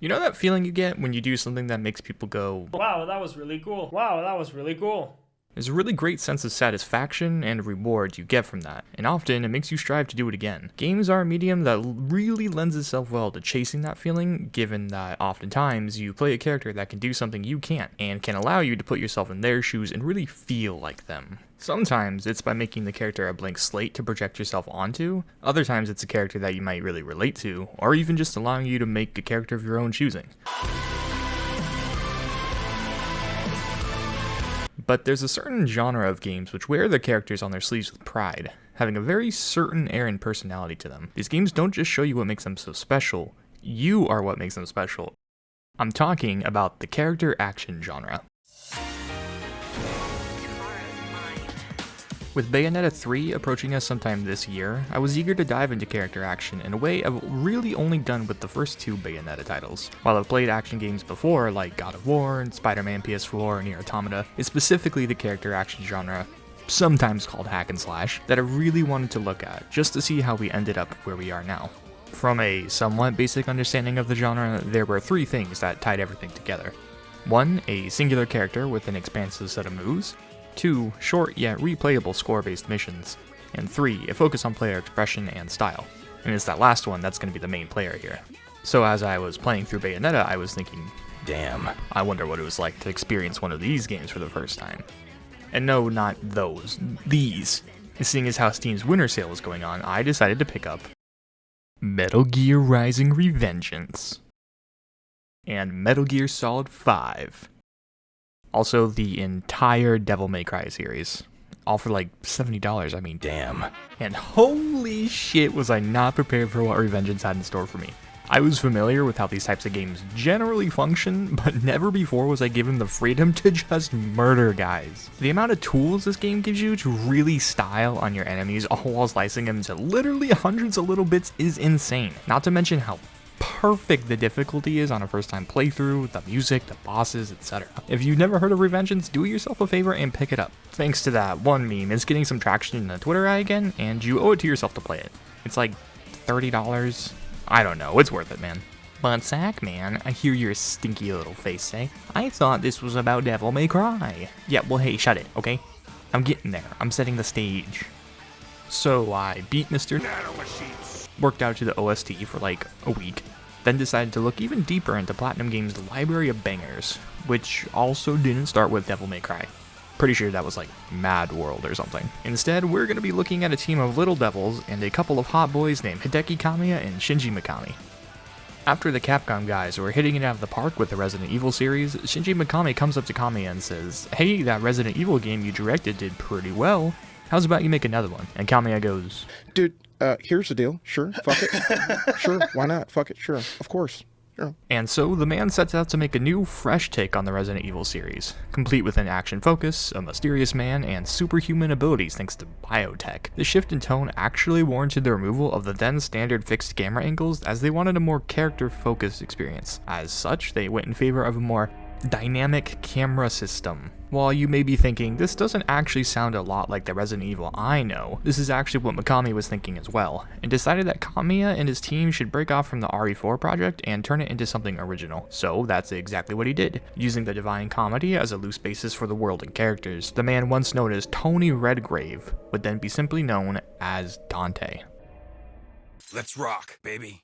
You know that feeling you get when you do something that makes people go, "Wow, that was really cool. Wow, that was really cool." There's a really great sense of satisfaction and reward you get from that, and often it makes you strive to do it again. Games are a medium that really lends itself well to chasing that feeling, given that oftentimes you play a character that can do something you can't, and can allow you to put yourself in their shoes and really feel like them. Sometimes it's by making the character a blank slate to project yourself onto, other times it's a character that you might really relate to, or even just allowing you to make a character of your own choosing. But there's a certain genre of games which wear their characters on their sleeves with pride, having a very certain air and personality to them. These games don't just show you what makes them so special, you are what makes them special. I'm talking about the character action genre. With Bayonetta 3 approaching us sometime this year, I was eager to dive into character action in a way I've really only done with the first two Bayonetta titles. While I've played action games before, like God of War and Spider-Man PS4 and Nier Automata, it's specifically the character action genre, sometimes called hack and slash, that I really wanted to look at, just to see how we ended up where we are now. From a somewhat basic understanding of the genre, there were three things that tied everything together. 1. A singular character with an expansive set of moves. 2. Short yet replayable score-based missions. And 3. A focus on player expression and style. And it's that last one that's going to be the main player here. So as I was playing through Bayonetta, I was thinking, damn, I wonder what it was like to experience one of these games for the first time. And no, not those, these. And seeing as how Steam's winter sale was going on, I decided to pick up Metal Gear Rising: Revengeance and Metal Gear Solid 5. Also, the entire Devil May Cry series. All for like $70, I mean, damn. And holy shit was I not prepared for what Revengeance had in store for me. I was familiar with how these types of games generally function, but never before was I given the freedom to just murder guys. The amount of tools this game gives you to really style on your enemies, all while slicing them into literally hundreds of little bits, is insane. Not to mention how perfect the difficulty is on a first time playthrough, the music, the bosses, etc. If you've never heard of Revengeance, do yourself a favor and pick it up. Thanks to that one meme, it's getting some traction in the Twitter eye again, and you owe it to yourself to play it. It's like $30. I don't know, it's worth it, man. But Zach, man, I hear your stinky little face say, I thought this was about Devil May Cry. Yeah, well hey, shut it, okay? I'm getting there, I'm setting the stage. So I beat Mr. Nanomachines, worked out to the OST for like a week, then decided to look even deeper into Platinum Games' library of bangers, which also didn't start with Devil May Cry. Pretty sure that was like Mad World or something. Instead, we're going to be looking at a team of little devils and a couple of hot boys named Hideki Kamiya and Shinji Mikami. After the Capcom guys were hitting it out of the park with the Resident Evil series, Shinji Mikami comes up to Kamiya and says, hey, that Resident Evil game you directed did pretty well. How's about you make another one? And Kamiya goes, dude, here's the deal. Sure, fuck it. Sure, why not? Fuck it, sure, of course. Sure. And so the man sets out to make a new, fresh take on the Resident Evil series, complete with an action focus, a mysterious man, and superhuman abilities thanks to biotech. The shift in tone actually warranted the removal of the then standard fixed camera angles, as they wanted a more character-focused experience. As such, they went in favor of a more dynamic camera system. While you may be thinking, this doesn't actually sound a lot like the Resident Evil I know, this is actually what Mikami was thinking as well, and decided that Kamiya and his team should break off from the RE4 project and turn it into something original. So that's exactly what he did, using the Divine Comedy as a loose basis for the world and characters. The man once known as Tony Redgrave would then be simply known as Dante. Let's rock, baby.